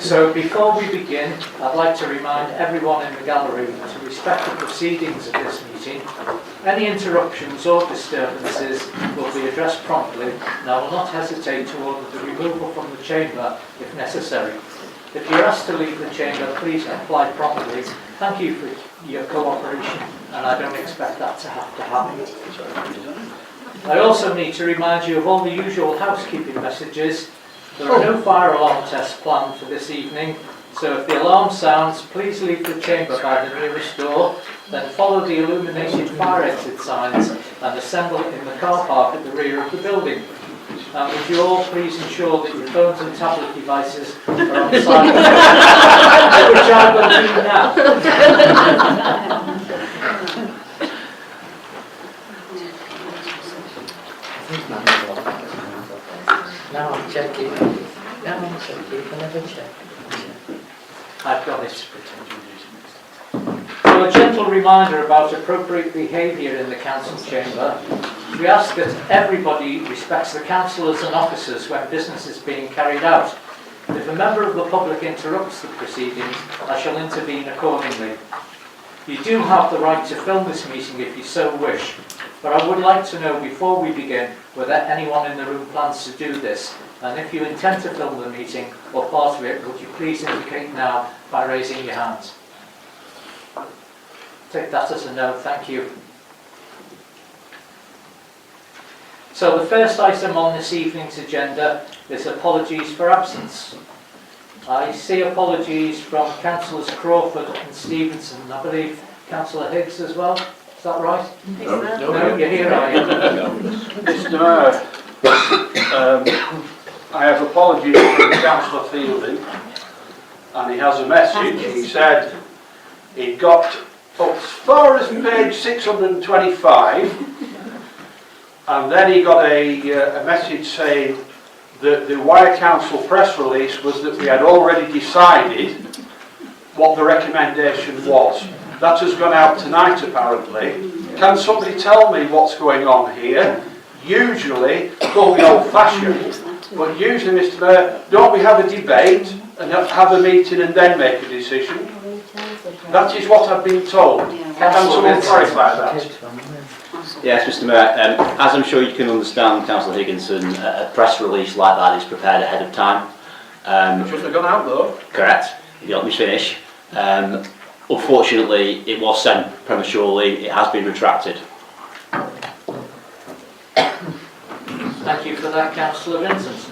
So before we begin, I'd like to remind everyone in the gallery to respect the proceedings of this meeting. Any interruptions or disturbances will be addressed promptly, and I will not hesitate to order the removal from the chamber if necessary. If you're asked to leave the chamber, please comply promptly. Thank you for your cooperation, and I don't expect that to have to happen. I also need to remind you of all the usual housekeeping messages. There are no fire alarm tests planned for this evening, so if the alarm sounds, please leave the chamber by the nearest door, then follow the illuminated fire exit signs and assemble in the car park at the rear of the building. And would you all please ensure that your phones and tablet devices are on silent, which I will do now. Now I'm checking. I never check. I've got it. So a gentle reminder about appropriate behaviour in the council chamber. We ask that everybody respects the councillors and officers when business is being carried out. If a member of the public interrupts the proceedings, I shall intervene accordingly. You do have the right to film this meeting if you so wish, but I would like to know before we begin whether anyone in the room plans to do this, and if you intend to film the meeting or part of it, would you please indicate now by raising your hands. Take that as a no, thank you. So the first item on this evening's agenda is apologies for absence. I see apologies from Councillors Crawford and Stevenson. I believe Councillor Higgs as well. Is that right? No, you're here, are you? Mr. Mayor, I have apologies from Councillor Fielding, and he has a message. He said he got up as far as page 625, and then he got a message saying that the Wyre Council press release was that we had already decided what the recommendation was. That has gone out tonight apparently. Can somebody tell me what's going on here? Usually, call me old-fashioned, but usually, Mr. Mayor, don't we have a debate and have a meeting and then make a decision? That is what I've been told. Can someone clarify that? Yes, Mr. Mayor, as I'm sure you can understand, Councillor Higginson, a press release like that is prepared ahead of time. Shouldn't have gone out though. Correct, you let me finish. Unfortunately, it was sent prematurely, it has been retracted. Thank you for that, Councillor Vincent.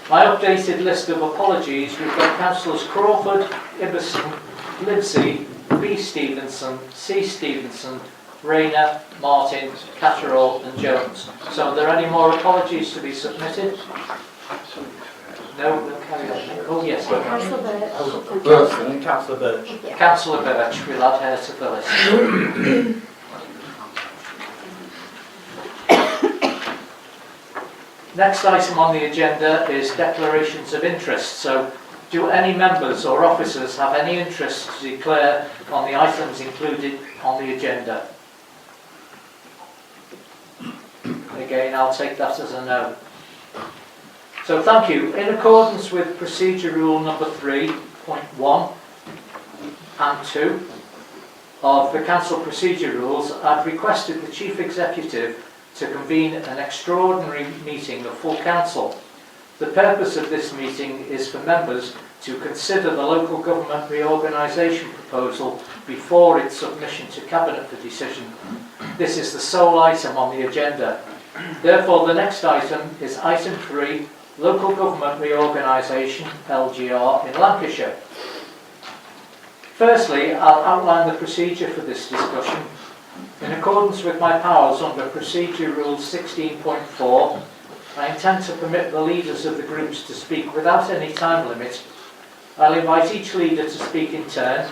My updated list of apologies, we've got Councillors Crawford, Ibbison, Livesey, B. Stevenson, C. Stevenson, Rayner, Martin, Catterall and Jones. So are there any more apologies to be submitted? No, we'll carry on. Oh yes. Councillor Birch. Councillor Birch, we'll add her to the list. Next item on the agenda is declarations of interest. So do any members or officers have any interest to declare on the items included on the agenda? Again, I'll take that as a no. So thank you. In accordance with procedure rule number 3.1 and 2 of the council procedure rules, I've requested the Chief Executive to convene an extraordinary meeting of full council. The purpose of this meeting is for members to consider the local government reorganisation proposal before its submission to Cabinet for decision. This is the sole item on the agenda. Therefore, the next item is item 3, Local Government Reorganisation, LGR, in Lancashire. Firstly, I'll outline the procedure for this discussion. In accordance with my powers under Procedure Rule 16.4, I intend to permit the leaders of the groups to speak without any time limit. I'll invite each leader to speak in turn.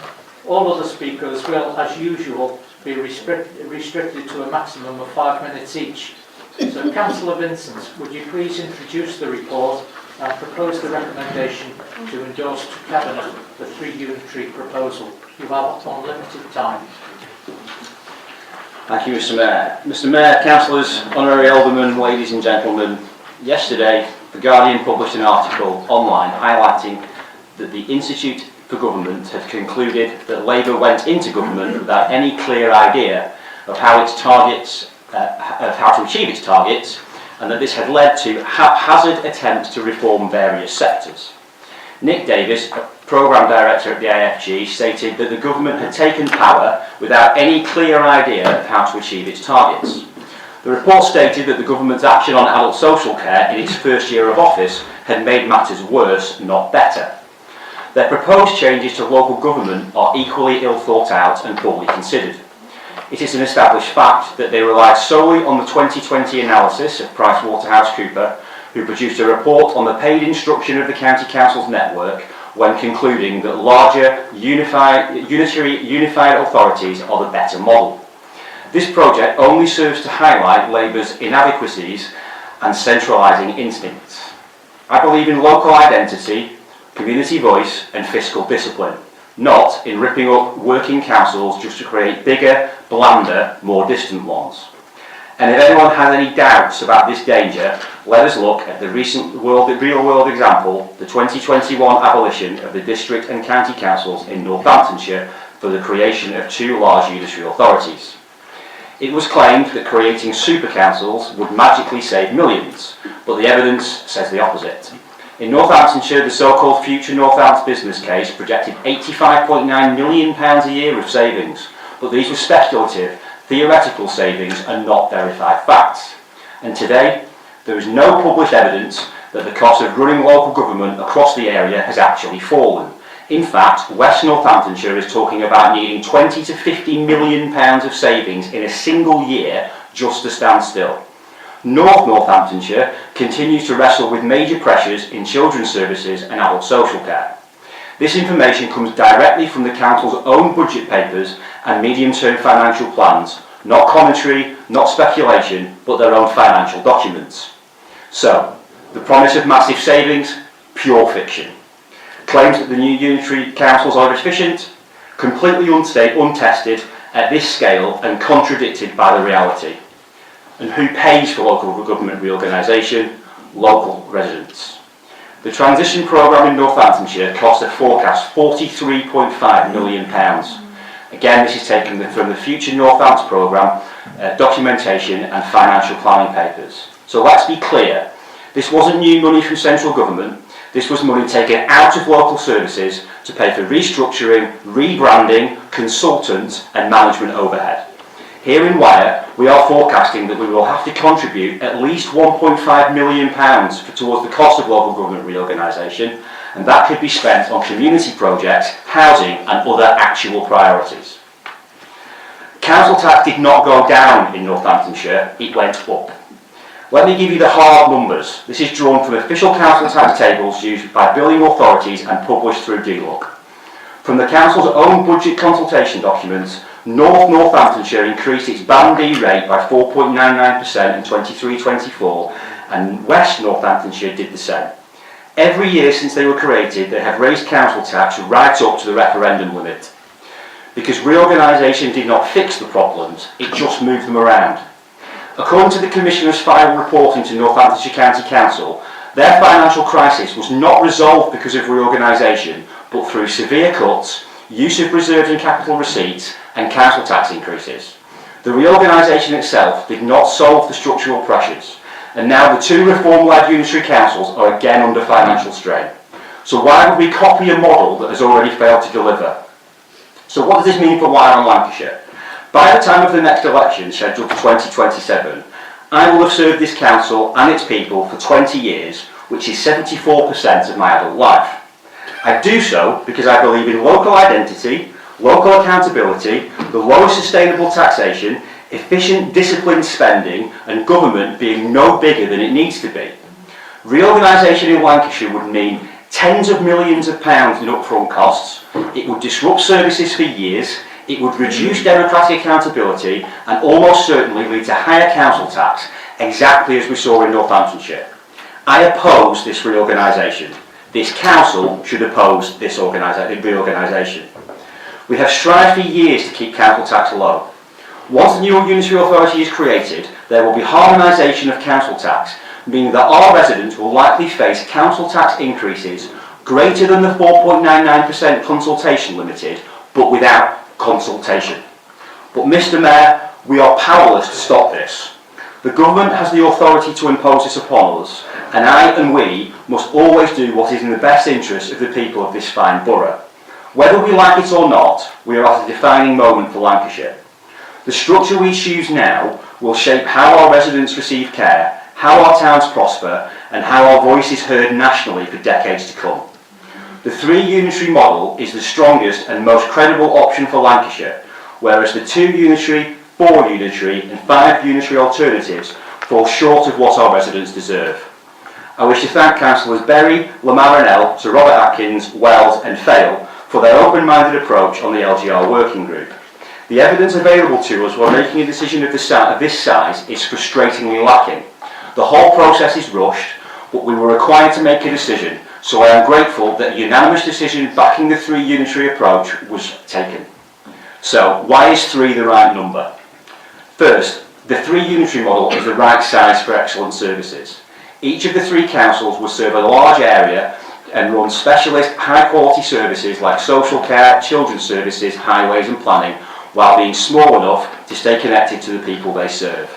All other speakers will, as usual, be restricted to a maximum of 5 minutes each. So, Councillor Vincent, would you please introduce the report and propose the recommendation to endorse to Cabinet the 3-unitary proposal? You have unlimited time. Thank you, Mr. Mayor. Mr. Mayor, councillors, honorary aldermen, ladies and gentlemen, yesterday The Guardian published an article online highlighting that the Institute for Government had concluded that Labour went into government without any clear idea of how its targets, of how to achieve its targets, and that this had led to haphazard attempts to reform various sectors. Nick Davis, Programme Director at the AFG, stated that the government had taken power without any clear idea of how to achieve its targets. The report stated that the government's action on adult social care in its first year of office had made matters worse, not better. Their proposed changes to local government are equally ill thought out and poorly considered. It is an established fact that they relied solely on the 2020 analysis of PricewaterhouseCoopers, who produced a report on the paid instruction of the County Council's network when concluding that larger, unified authorities are the better model. This project only serves to highlight Labour's inadequacies and centralising instincts. I believe in local identity, community voice and fiscal discipline, not in ripping up working councils just to create bigger, blander, more distant ones. And if anyone has any doubts about this danger, let us look at the recent real-world example, the 2021 abolition of the district and county councils in Northamptonshire for the creation of 2 large unitary authorities. It was claimed that creating super councils would magically save millions, but the evidence says the opposite. In Northamptonshire, the so-called Future Northants business case projected £85.9 million a year of savings, but these were speculative, theoretical savings and not verified facts. And today, there is no published evidence that the cost of running local government across the area has actually fallen. In fact, West Northamptonshire is talking about needing £20 to £50 million of savings in a single year just to stand still. North Northamptonshire continues to wrestle with major pressures in children's services and adult social care. This information comes directly from the council's own budget papers and medium-term financial plans, not commentary, not speculation, but their own financial documents. So, the promise of massive savings, pure fiction. Claims that the new unitary councils are efficient, completely untested at this scale and contradicted by the reality. And who pays for local government reorganisation? Local residents. The transition programme in Northamptonshire cost a forecast £43.5 million. Again, this is taken from the Future Northants programme, documentation and financial planning papers. So let's be clear, this wasn't new money from central government, this was money taken out of local services to pay for restructuring, rebranding, consultants and management overhead. Here in Wyre, we are forecasting that we will have to contribute at least £1.5 million towards the cost of local government reorganisation, and that could be spent on community projects, housing and other actual priorities. Council tax did not go down in Northamptonshire, it went up. Let me give you the hard numbers. This is drawn from official council tax tables used by billing authorities and published through DLUC. From the council's own budget consultation documents, North Northamptonshire increased its Band D rate by 4.99% in 23-24 and West Northamptonshire did the same. Every year since they were created, they have raised council tax right up to the referendum limit. Because reorganisation did not fix the problems, it just moved them around. According to the Commissioner's final report into Northamptonshire County Council, their financial crisis was not resolved because of reorganisation, but through severe cuts, use of reserves and capital receipts, and council tax increases. The reorganisation itself did not solve the structural pressures, and now the 2 reform-led unitary councils are again under financial strain. So why would we copy a model that has already failed to deliver? So what does this mean for Wyre and Lancashire? By the time of the next election, scheduled for 2027, I will have served this council and its people for 20 years, which is 74% of my adult life. I do so because I believe in local identity, local accountability, the lowest sustainable taxation, efficient disciplined spending and government being no bigger than it needs to be. Reorganisation in Lancashire would mean tens of millions of pounds in upfront costs, it would disrupt services for years, it would reduce democratic accountability and almost certainly lead to higher council tax, exactly as we saw in Northamptonshire. I oppose this reorganisation. This council should oppose this reorganisation. We have strived for years to keep council tax low. Once the new unitary authority is created, there will be harmonisation of council tax, meaning that our residents will likely face council tax increases greater than the 4.99% consultation limited, but without consultation. But Mr Mayor, we are powerless to stop this. The government has the authority to impose this upon us, and I and we must always do what is in the best interest of the people of this fine borough. Whether we like it or not, we are at a defining moment for Lancashire. The structure we choose now will shape how our residents receive care, how our towns prosper, and how our voice is heard nationally for decades to come. The 3 unitary model is the strongest and most credible option for Lancashire, whereas the 2 unitary, 4 unitary and 5 unitary alternatives fall short of what our residents deserve. I wish to thank Councillors Berry, Lamarinell, Sir Robert Atkins, Wells and Fale for their open-minded approach on the LGR working group. The evidence available to us while making a decision of this size is frustratingly lacking. The whole process is rushed, but we were required to make a decision, so I am grateful that a unanimous decision backing the 3 unitary approach was taken. So, why is 3 the right number? First, the 3 unitary model is the right size for excellent services. Each of the 3 councils will serve a large area and run specialist, high-quality services like social care, children's services, highways and planning, while being small enough to stay connected to the people they serve.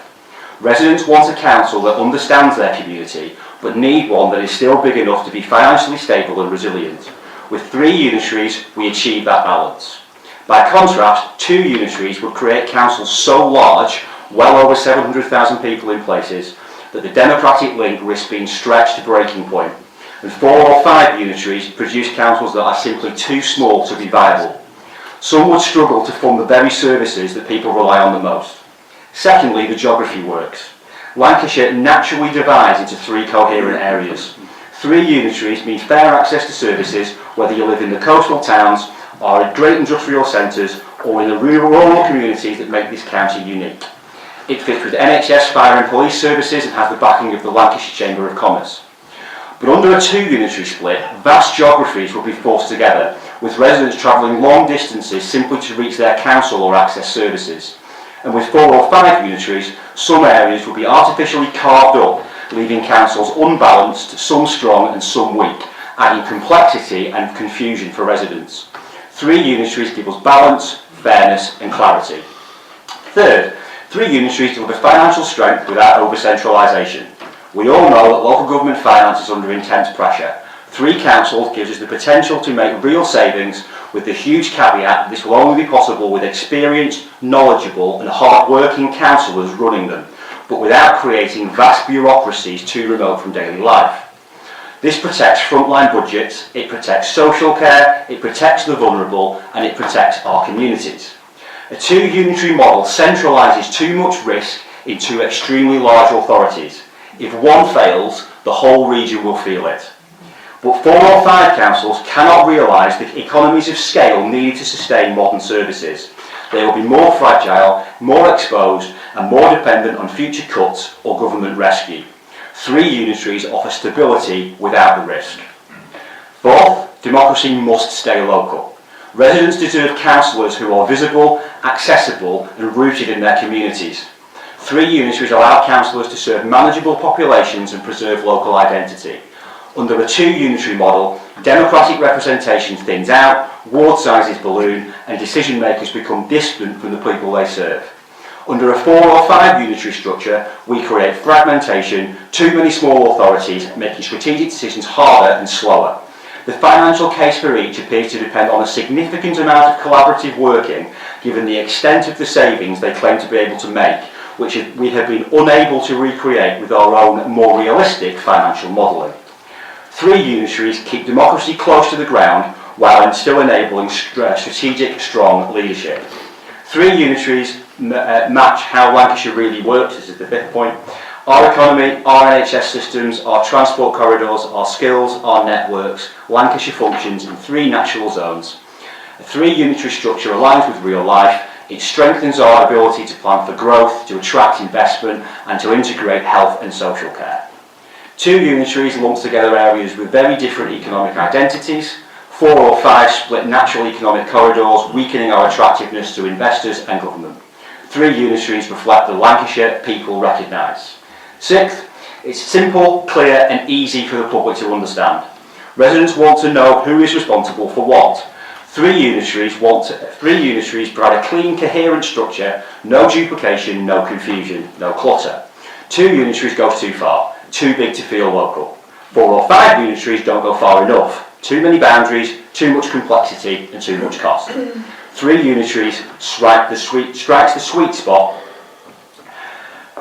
Residents want a council that understands their community, but need one that is still big enough to be financially stable and resilient. With 3 unitaries, we achieve that balance. By contrast, 2 unitaries would create councils so large, well over 700,000 people in places, that the democratic link risks being stretched to breaking point, and 4 or 5 unitaries produce councils that are simply too small to be viable. Some would struggle to fund the very services that people rely on the most. Secondly, the geography works. Lancashire naturally divides into 3 coherent areas. 3 unitaries mean fair access to services, whether you live in the coastal towns, or in great industrial centres, or in the rural communities that make this county unique. It fits with NHS, fire and police services and has the backing of the Lancashire Chamber of Commerce. But under a 2 unitary split, vast geographies will be forced together, with residents travelling long distances simply to reach their council or access services. And with 4 or 5 unitaries, some areas will be artificially carved up, leaving councils unbalanced, some strong and some weak, adding complexity and confusion for residents. 3 unitaries give us balance, fairness and clarity. Third, 3 unitaries deliver financial strength without over-centralisation. We all know that local government finance is under intense pressure. 3 councils gives us the potential to make real savings, with the huge caveat that this will only be possible with experienced, knowledgeable and hard-working councillors running them, but without creating vast bureaucracies too remote from daily life. This protects frontline budgets, it protects social care, it protects the vulnerable and it protects our communities. A 2 unitary model centralises too much risk in 2 extremely large authorities. If one fails, the whole region will feel it. But 4 or 5 councils cannot realise the economies of scale needed to sustain modern services. They will be more fragile, more exposed and more dependent on future cuts or government rescue. 3 unitaries offer stability without the risk. Fourth, democracy must stay local. Residents deserve councillors who are visible, accessible and rooted in their communities. 3 unitaries allow councillors to serve manageable populations and preserve local identity. Under a 2 unitary model, democratic representation thins out, ward sizes balloon and decision makers become distant from the people they serve. Under a 4 or 5 unitary structure, we create fragmentation, too many small authorities, making strategic decisions harder and slower. The financial case for each appears to depend on a significant amount of collaborative working, given the extent of the savings they claim to be able to make, which we have been unable to recreate with our own more realistic financial modelling. 3 unitaries keep democracy close to the ground while still enabling strategic, strong leadership. 3 unitaries match how Lancashire really works, this is the 5th point. Our economy, our NHS systems, our transport corridors, our skills, our networks, Lancashire functions in 3 natural zones. A 3 unitary structure aligns with real life. It strengthens our ability to plan for growth, to attract investment and to integrate health and social care. 2 unitaries lump together areas with very different economic identities. 4 or 5 split natural economic corridors, weakening our attractiveness to investors and government. 3 unitaries reflect the Lancashire people recognise. 6th, it's simple, clear and easy for the public to understand. Residents want to know who is responsible for what. Three unitaries provide a clean, coherent structure, no duplication, no confusion, no clutter. Two unitaries go too far, too big to feel local. 4 or 5 unitaries don't go far enough. Too many boundaries, too much complexity and too much cost. 3 unitaries strikes the sweet spot.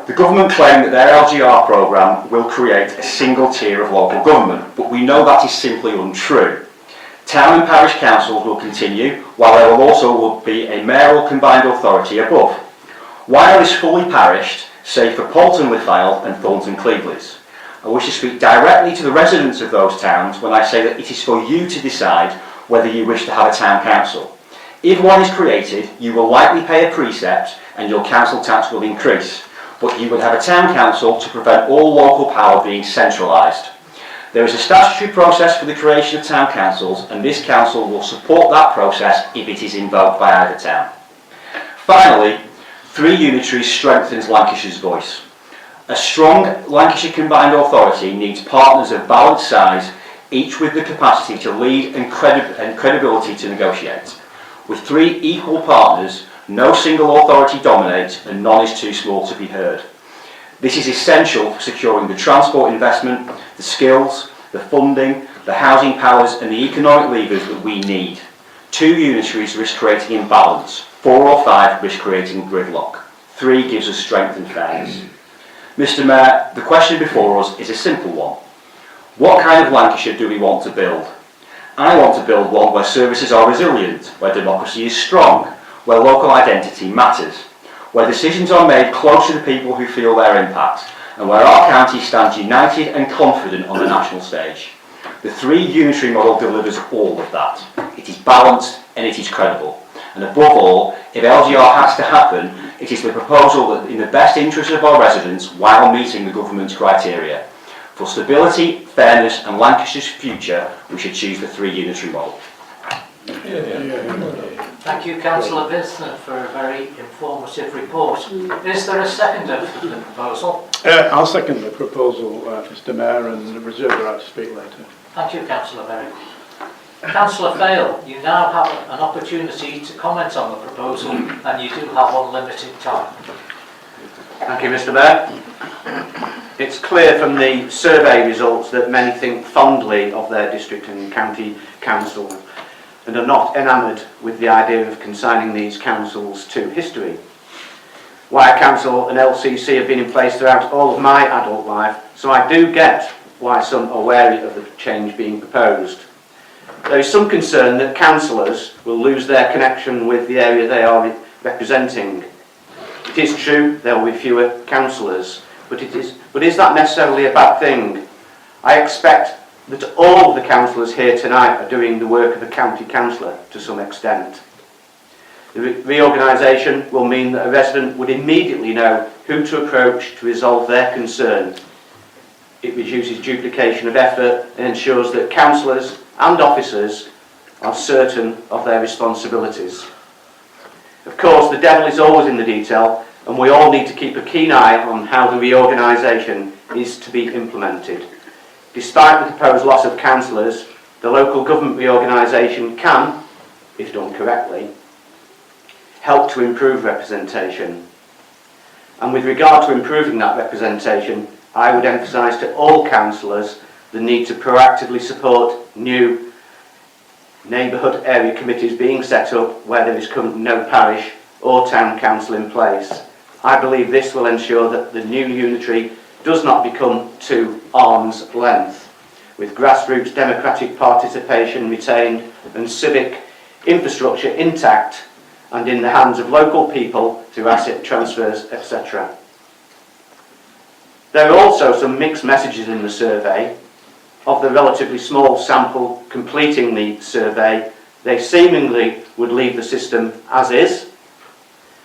The government claim that their LGR programme will create a single tier of local government, but we know that is simply untrue. Town and parish councils will continue, while there will also be a mayoral combined authority above. Wyre is fully parished, save for Poulton-le-Fylde and Poulton-le-Fylde. I wish to speak directly to the residents of those towns when I say that it is for you to decide whether you wish to have a town council. If one is created, you will likely pay a precept and your council tax will increase, but you would have a town council to prevent all local power being centralised. There is a statutory process for the creation of town councils, and this council will support that process if it is invoked by either town. Finally, 3 unitaries strengthens Lancashire's voice. A strong Lancashire combined authority needs partners of balanced size, each with the capacity to lead and credibility to negotiate. With 3 equal partners, no single authority dominates and none is too small to be heard. This is essential for securing the transport investment, the skills, the funding, the housing powers and the economic levers that we need. 2 unitaries risk creating imbalance, 4 or 5 risk creating gridlock. 3 gives us strength and fairness. Mr. Mayor, the question before us is a simple one. What kind of Lancashire do we want to build? I want to build one where services are resilient, where democracy is strong, where local identity matters, where decisions are made close to the people who feel their impact, and where our county stands united and confident on the national stage. The 3 unitary model delivers all of that. It is balanced and it is credible. And above all, if LGR has to happen, it is the proposal that in the best interest of our residents while meeting the government's criteria. For stability, fairness and Lancashire's future, we should choose the 3 unitary model. Thank you, Councillor Vincent, for a very informative report. Is there a seconder for the proposal? I'll second the proposal, Mr. Mayor, and reserve the right to speak later. Thank you, Councillor Berry. Councillor Fail, you now have an opportunity to comment on the proposal and you do have unlimited time. Thank you, Mr. Mayor. It's clear from the survey results that many think fondly of their district and county councils and are not enamoured with the idea of consigning these councils to history. Wyre Council and LCC have been in place throughout all of my adult life, so I do get why some are wary of the change being proposed. There is some concern that councillors will lose their connection with the area they are representing. It is true there will be fewer councillors, but is that necessarily a bad thing? I expect that all of the councillors here tonight are doing the work of a county councillor to some extent. The reorganisation will mean that a resident would immediately know who to approach to resolve their concern. It reduces duplication of effort and ensures that councillors and officers are certain of their responsibilities. Of course, the devil is always in the detail, and we all need to keep a keen eye on how the reorganisation is to be implemented. Despite the proposed loss of councillors, the local government reorganisation can, if done correctly, help to improve representation. And with regard to improving that representation, I would emphasise to all councillors the need to proactively support new neighbourhood area committees being set up where there is currently no parish or town council in place. I believe this will ensure that the new unitary does not become too arm's length, with grassroots democratic participation retained and civic infrastructure intact and in the hands of local people through asset transfers, etc. There are also some mixed messages in the survey. Of the relatively small sample completing the survey, they seemingly would leave the system as is.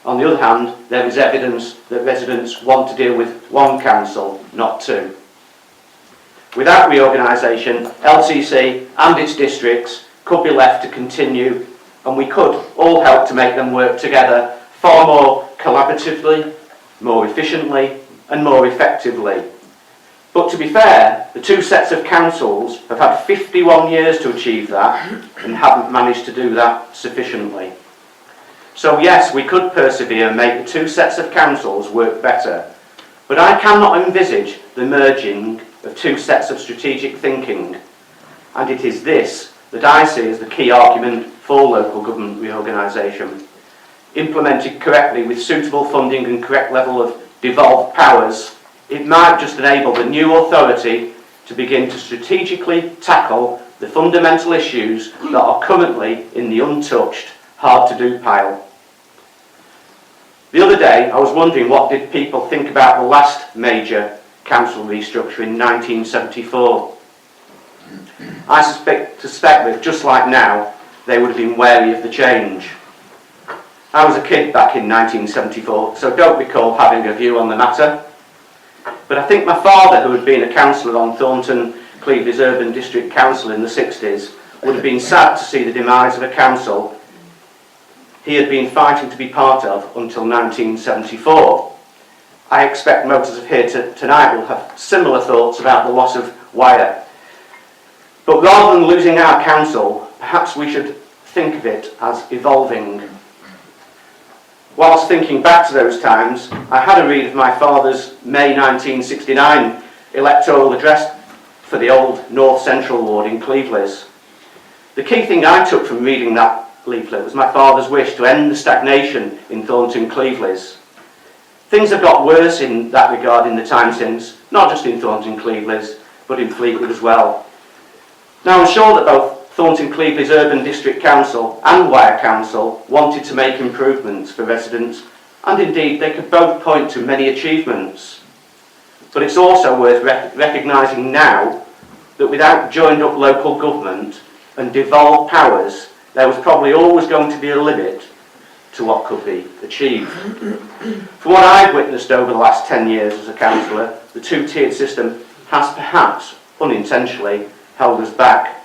On the other hand, there is evidence that residents want to deal with one council, not 2. Without reorganisation, LCC and its districts could be left to continue, and we could all help to make them work together far more collaboratively, more efficiently and more effectively. But to be fair, the two sets of councils have had 51 years to achieve that and haven't managed to do that sufficiently. So yes, we could persevere and make the two sets of councils work better, but I cannot envisage the merging of two sets of strategic thinking, and it is this that I see as the key argument for local government reorganisation. Implemented correctly with suitable funding and correct level of devolved powers, it might just enable the new authority to begin to strategically tackle the fundamental issues that are currently in the untouched, hard-to-do pile. The other day, I was wondering what did people think about the last major council restructure in 1974. I suspect that just like now, they would have been wary of the change. I was a kid back in 1974, so don't recall having a view on the matter. But I think my father, who had been a councillor on Poulton-le-Fylde's Urban District Council in the 60s, would have been sad to see the demise of a council he had been fighting to be part of until 1974. I expect motors of here tonight will have similar thoughts about the loss of Wyre. But rather than losing our council, perhaps we should think of it as evolving. Whilst thinking back to those times, I had a read of my father's May 1969 electoral address for the old North Central ward in Cleveland. The key thing I took from reading that leaflet was my father's wish to end the stagnation in Poulton-le-Fylde. Things have got worse in that regard in the time since, not just in Poulton-le-Fylde, but in Fleetwood as well. Now I'm sure that both Poulton-le-Fylde's Urban District Council and Wyre Council wanted to make improvements for residents, and indeed they could both point to many achievements. But it's also worth recognising now that without joined up local government and devolved powers, there was probably always going to be a limit to what could be achieved. From what I've witnessed over the last 10 years as a councillor, the two-tiered system has perhaps unintentionally held us back.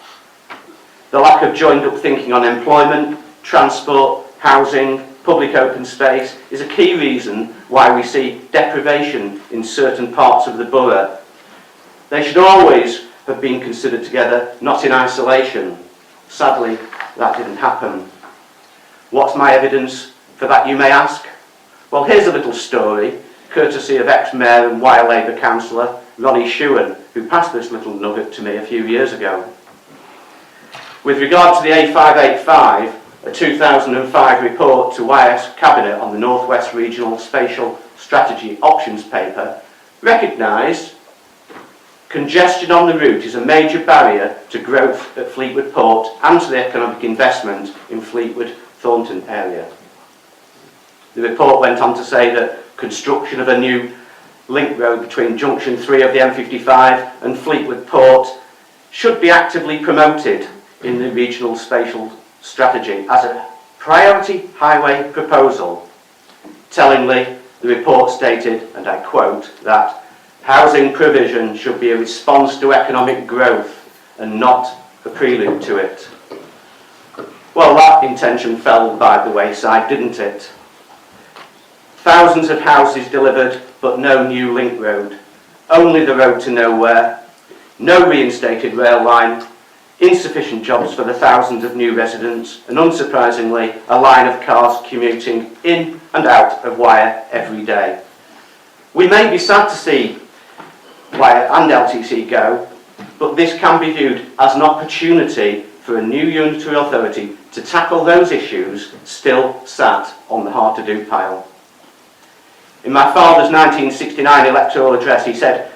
The lack of joined-up thinking on employment, transport, housing, public open space is a key reason why we see deprivation in certain parts of the borough. They should always have been considered together, not in isolation. Sadly, that didn't happen. What's my evidence for that, you may ask? Well, here's a little story, courtesy of ex-mayor and Wyre Labour councillor Ronnie Shewan, who passed this little nugget to me a few years ago. With regard to the A585, a 2005 report to Wyre's Cabinet on the North West Regional Spatial Strategy Options Paper recognised congestion on the route is a major barrier to growth at Fleetwood Port and to the economic investment in Fleetwood-Thornton area. The report went on to say that construction of a new link road between Junction 3 of the M55 and Fleetwood Port should be actively promoted in the regional spatial strategy as a priority highway proposal. Tellingly, the report stated, and I quote, that housing provision should be a response to economic growth and not a prelude to it. Well, that intention fell by the wayside, didn't it? Thousands of houses delivered, but no new link road. Only the road to nowhere. No reinstated rail line. Insufficient jobs for the thousands of new residents, and unsurprisingly, a line of cars commuting in and out of Wyre every day. We may be sad to see Wyre and LTC go, but this can be viewed as an opportunity for a new unitary authority to tackle those issues still sat on the hard-to-do pile. In my father's 1969 electoral address, he said,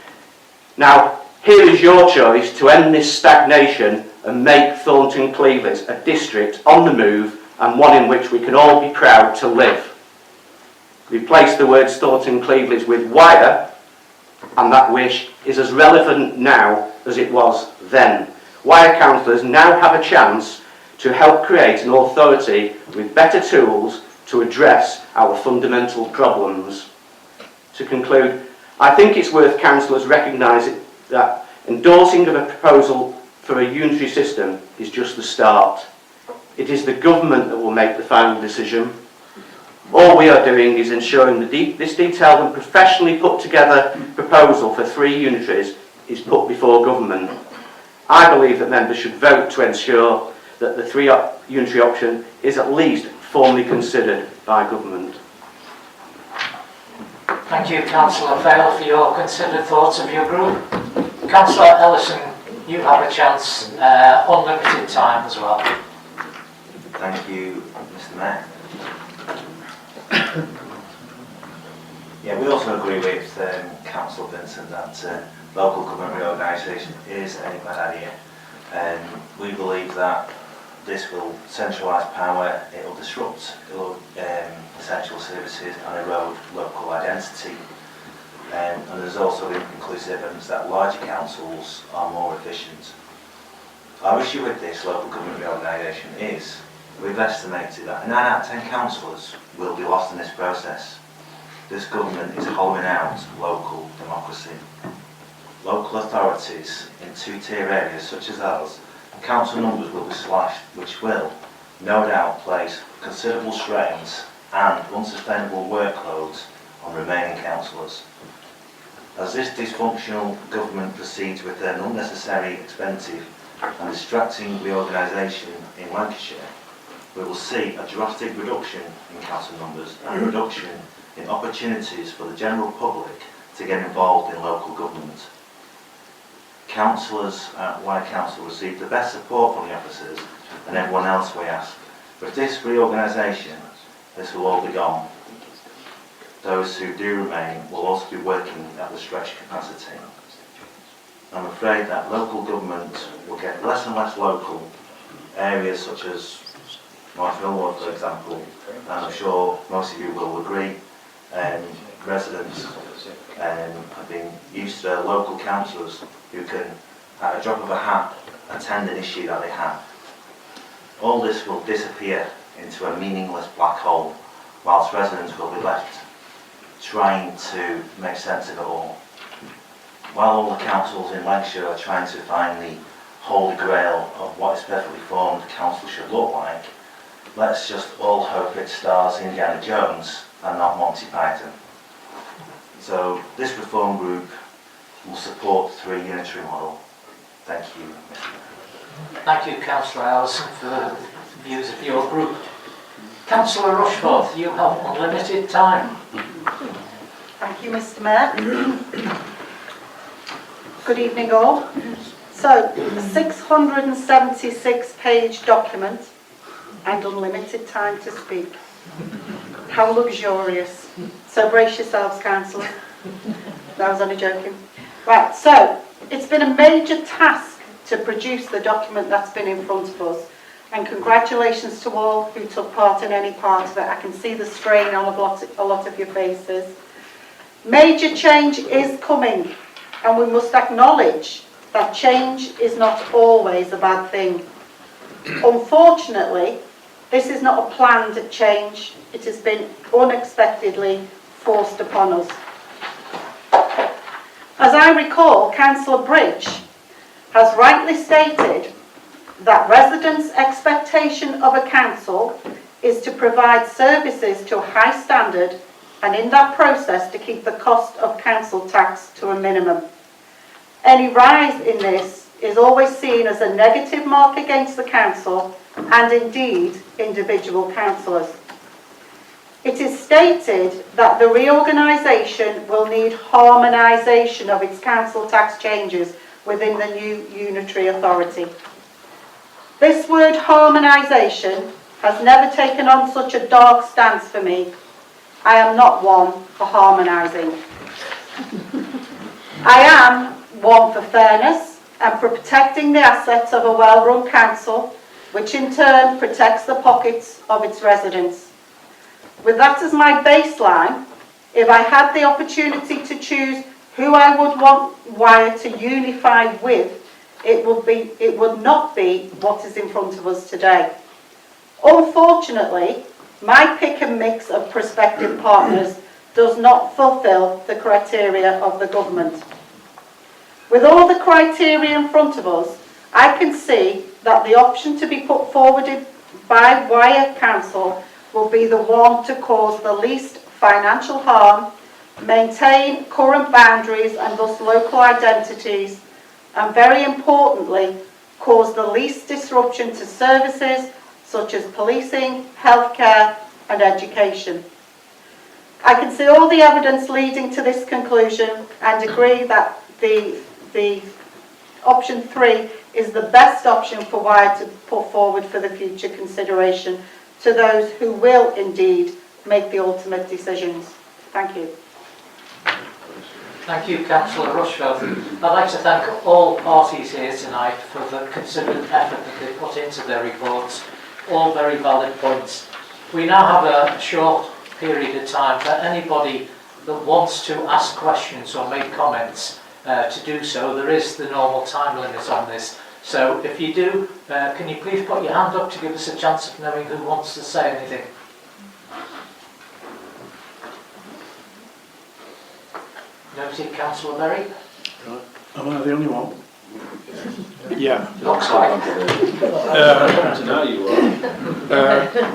"Now, here is your choice to end this stagnation and make Poulton-le-Fylde a district on the move and one in which we can all be proud to live." Replace the words Poulton-le-Fylde with Wyre, and that wish is as relevant now as it was then. Wyre councillors now have a chance to help create an authority with better tools to address our fundamental problems. To conclude, I think it's worth councillors recognising that endorsing of a proposal for a unitary system is just the start. It is the government that will make the final decision. All we are doing is ensuring that this detailed and professionally put together proposal for 3 unitaries is put before government. I believe that members should vote to ensure that the 3 unitary option is at least formally considered by government. Thank you, Councillor Fail, for your considered thoughts of your group. Councillor Ellison, you have a chance, unlimited time as well. Thank you, Mr. Mayor. Yeah, we also agree with Councillor Vincent that local government reorganisation is a bad idea. We believe that this will centralise power, it will disrupt essential services and erode local identity. And there's also inclusive evidence that larger councils are more efficient. Our issue with this local government reorganisation is we've estimated that 9 out of 10 councillors will be lost in this process. This government is hollowing out local democracy. Local authorities in 2-tier areas such as ours, council numbers will be slashed, which will, no doubt, place considerable strains and unsustainable workloads on remaining councillors. As this dysfunctional government proceeds with an unnecessary, expensive and distracting reorganisation in Lancashire, we will see a drastic reduction in council numbers and a reduction in opportunities for the general public to get involved in local government. Councillors at Wyre Council receive the best support from the officers and everyone else we ask. With this reorganisation, this will all be gone. Those who do remain will also be working at the stretched capacity. I'm afraid that local government will get less and less local. Areas such as North Millward, for example, and I'm sure most of you will agree, residents have been used to local councillors who can, at a drop of a hat, attend an issue that they have. All this will disappear into a meaningless black hole, whilst residents will be left trying to make sense of it all. While all the councils in Lancashire are trying to find the holy grail of what a perfectly formed council should look like, let's just all hope it stars Indiana Jones and not Monty Python. So this reform group will support the 3 unitary model. Thank you, Mr. Mayor. Thank you, Councillor Ellison, for the views of your group. Councillor Rushforth, you have unlimited time. Thank you, Mr. Mayor. Good evening all. So, a 676-page document and unlimited time to speak. How luxurious. So brace yourselves, councillors. I was only joking. Right, so it's been a major task to produce the document that's been in front of us. And congratulations to all who took part in any part of it. I can see the strain on a lot of your faces. Major change is coming, and we must acknowledge that change is not always a bad thing. Unfortunately, this is not a planned change. It has been unexpectedly forced upon us. As I recall, Councillor Bridge has rightly stated that residents' expectation of a council is to provide services to a high standard and in that process to keep the cost of council tax to a minimum. Any rise in this is always seen as a negative mark against the council and indeed individual councillors. It is stated that the reorganisation will need harmonisation of its council tax changes within the new unitary authority. This word harmonisation has never taken on such a dark stance for me. I am not one for harmonising. I am one for fairness and for protecting the assets of a well-run council, which in turn protects the pockets of its residents. With that as my baseline, if I had the opportunity to choose who I would want Wyre to unify with, it would not be what is in front of us today. Unfortunately, my pick and mix of prospective partners does not fulfil the criteria of the government. With all the criteria in front of us, I can see that the option to be put forward by Wyre Council will be the one to cause the least financial harm, maintain current boundaries and thus local identities, and very importantly, cause the least disruption to services such as policing, healthcare and education. I can see all the evidence leading to this conclusion and agree that the option 3 is the best option for Wyre to put forward for the future consideration to those who will indeed make the ultimate decisions. Thank you. Thank you, Councillor Rushfield. I'd like to thank all parties here tonight for the considerate effort that they put into their reports. All very valid points. We now have a short period of time for anybody that wants to ask questions or make comments to do so. There is the normal time limit on this. So if you do, can you please put your hand up to give us a chance of knowing who wants to say anything? Noted, Councillor Berry. Am I the only one? Yeah. Looks like.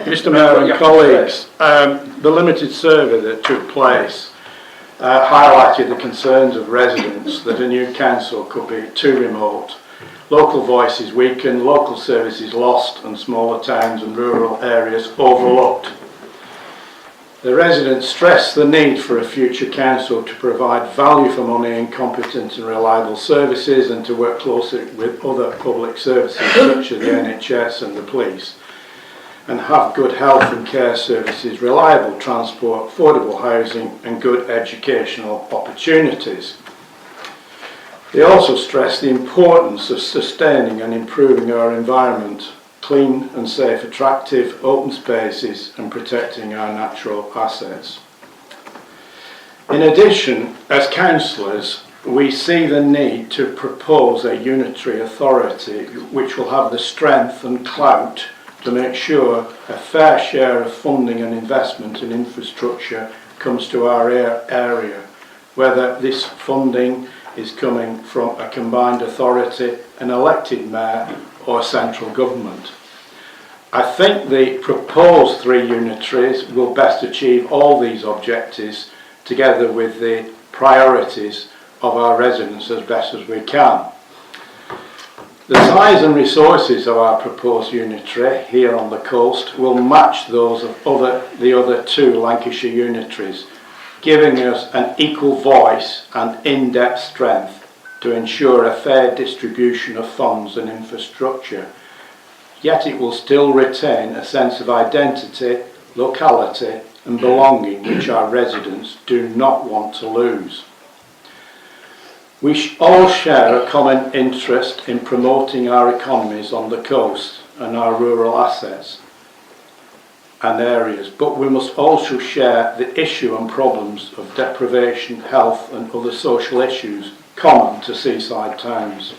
Mr Mayor and colleagues, the limited survey that took place highlighted the concerns of residents that a new council could be too remote, local voices weakened, local services lost and smaller towns and rural areas overlooked. The residents stressed the need for a future council to provide value for money and competent and reliable services and to work closely with other public services such as the NHS and the police, and have good health and care services, reliable transport, affordable housing and good educational opportunities. They also stressed the importance of sustaining and improving our environment, clean and safe, attractive open spaces and protecting our natural assets. In addition, as councillors, we see the need to propose a unitary authority which will have the strength and clout to make sure a fair share of funding and investment in infrastructure comes to our area, whether this funding is coming from a combined authority, an elected mayor or central government. I think the proposed 3 unitaries will best achieve all these objectives together with the priorities of our residents as best as we can. The size and resources of our proposed unitary here on the coast will match those of the other 2 Lancashire unitaries, giving us an equal voice and in-depth strength to ensure a fair distribution of funds and infrastructure. Yet it will still retain a sense of identity, locality and belonging which our residents do not want to lose. We all share a common interest in promoting our economies on the coast and our rural assets and areas, but we must also share the issue and problems of deprivation, health and other social issues common to seaside towns.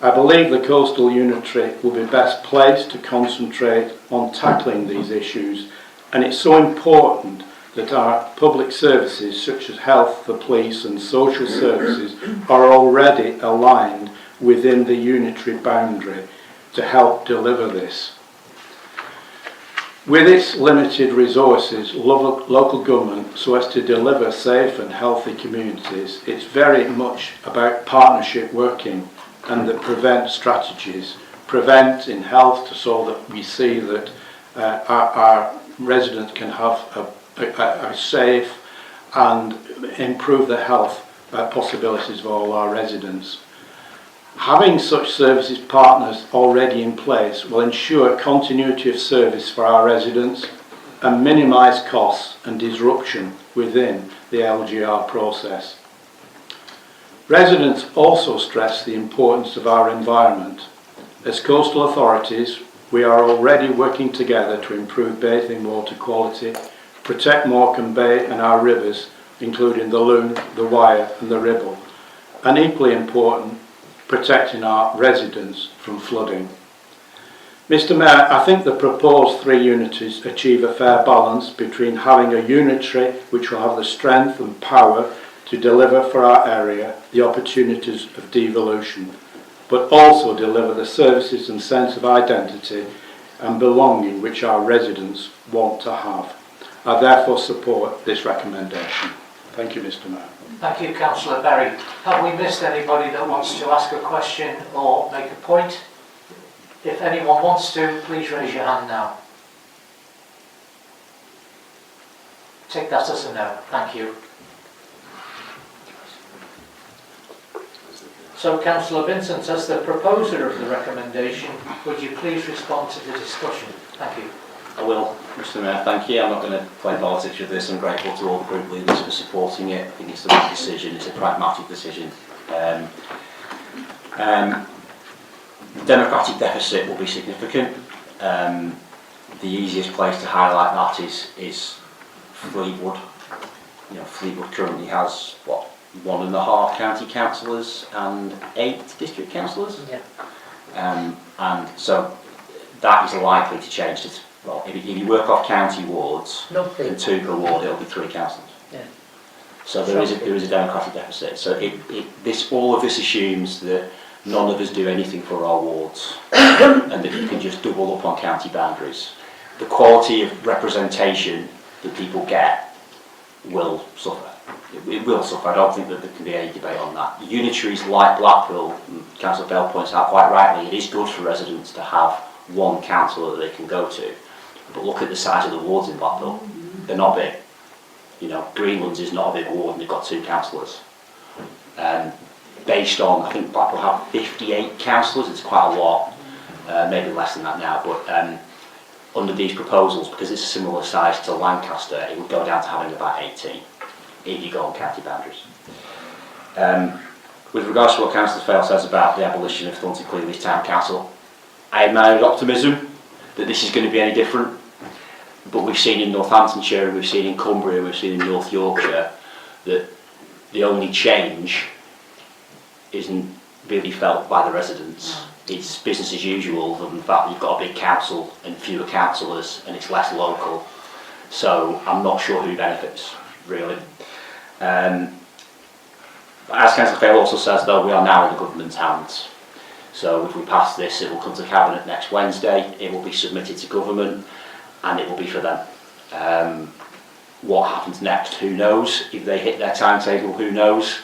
I believe the coastal unitary will be best placed to concentrate on tackling these issues, and it's so important that our public services such as health, the police and social services are already aligned within the unitary boundary to help deliver this. With its limited resources, local government, so as to deliver safe and healthy communities, it's very much about partnership working and the prevent strategies. Prevent in health so that we see that our residents can have a safe and improve the health possibilities of all our residents. Having such services partners already in place will ensure continuity of service for our residents and minimise costs and disruption within the LGR process. Residents also stress the importance of our environment. As coastal authorities, we are already working together to improve bathing water quality, protect Morecambe Bay and our rivers, including the Lune, the Wyre and the Ribble, and equally important, protecting our residents from flooding. Mr Mayor, I think the proposed 3 unitaries achieve a fair balance between having a unitary which will have the strength and power to deliver for our area the opportunities of devolution, but also deliver the services and sense of identity and belonging which our residents want to have. I therefore support this recommendation. Thank you, Mr. Mayor. Thank you, Councillor Berry. Have we missed anybody that wants to ask a question or make a point? If anyone wants to, please raise your hand now. Take that as a no. Thank you. So, Councillor Vincent, as the proposer of the recommendation, would you please respond to the discussion? Thank you. I will, Mr. Mayor, thank you. I'm not going to play politics with this. I'm grateful to all the group leaders for supporting it. I think it's the right decision. It's a pragmatic decision. Democratic deficit will be significant. The easiest place to highlight that is Fleetwood. You know, Fleetwood currently has, what, 1.5 county councillors and 8 district councillors? Yeah. And so that is likely to change to, well, if you work off county wards, and 2 per ward, it'll be 3 councillors. Yeah. So there is a democratic deficit. So all of this assumes that none of us do anything for our wards, and that you can just double up on county boundaries. The quality of representation that people get will suffer. It will suffer. I don't think that there can be any debate on that. Unitaries like Blackpool, and Councillor Bell points out quite rightly, it is good for residents to have one councillor that they can go to. But look at the size of the wards in Blackpool. They're not big. You know, Greenlands is not a big ward and they've got 2 councillors. Based on, I think Blackpool have 58 councillors, it's quite a lot, maybe less than that now, but under these proposals, because it's a similar size to Lancaster, it would go down to having about 18 if you go on county boundaries. With regards to what Councillor Fale says about the abolition of Thornton Cleely's Town Council, I have my own optimism that this is going to be any different, but we've seen in Northamptonshire, we've seen in Cumbria, we've seen in North Yorkshire that the only change isn't really felt by the residents. It's business as usual, other than the fact that you've got a big council and fewer councillors and it's less local. So I'm not sure who benefits, really. As Councillor Fale also says, though, we are now in the government's hands. So if we pass this, it will come to Cabinet next Wednesday, it will be submitted to government, and it will be for them. What happens next, who knows? If they hit their timetable, who knows?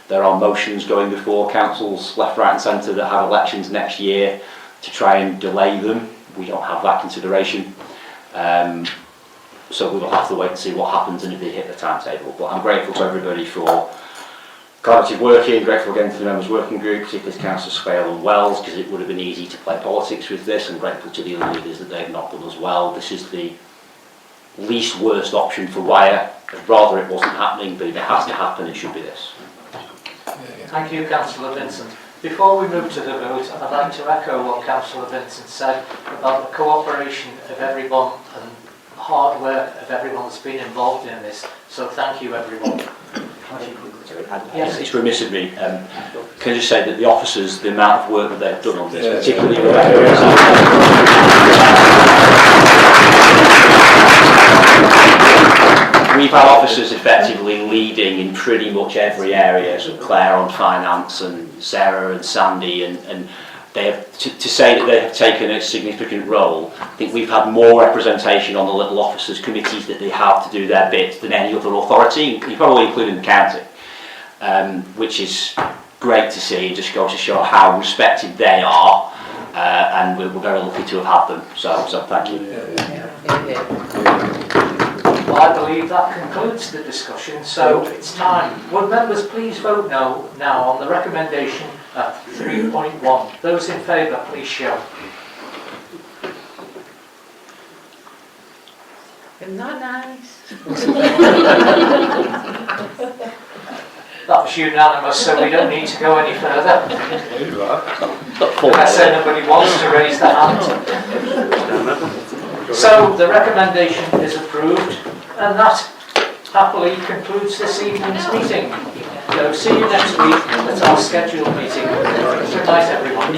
There are motions going before councils left, right and centre that have elections next year to try and delay them. We don't have that consideration. So we will have to wait and see what happens and if they hit the timetable. But I'm grateful to everybody for collaborative working, grateful again to the members' working group, particularly Councillors Fale and Wells, because it would have been easy to play politics with this, and grateful to the other leaders that they've not done as well. This is the least worst option for Wyre. I'd rather it wasn't happening, but if it has to happen, it should be this. Thank you, Councillor Vincent. Before we move to the vote, I'd like to echo what Councillor Vincent said about the cooperation of everyone and hard work of everyone that's been involved in this. So thank you, everyone. Yes. It's remiss of me. Can I just say that the officers, the amount of work that they've done on this, particularly we've had officers effectively leading in pretty much every area, so Claire on finance and Sarah and Sandy, and they have, to say that they have taken a significant role. I think we've had more representation on the little officers committees that they have to do their bit than any other authority, probably including the county, which is great to see. It just goes to show how respected they are, and we're very lucky to have had them, so thank you. Well, I believe that concludes the discussion, so it's time. Would members please vote no now on the recommendation at 3.1. Those in favour, please show. Isn't that nice? That was unanimous, so we don't need to go any further. Unless anybody wants to raise their hand. So the recommendation is approved, and that happily concludes this evening's meeting. So see you next week at our scheduled meeting. Good night, everyone.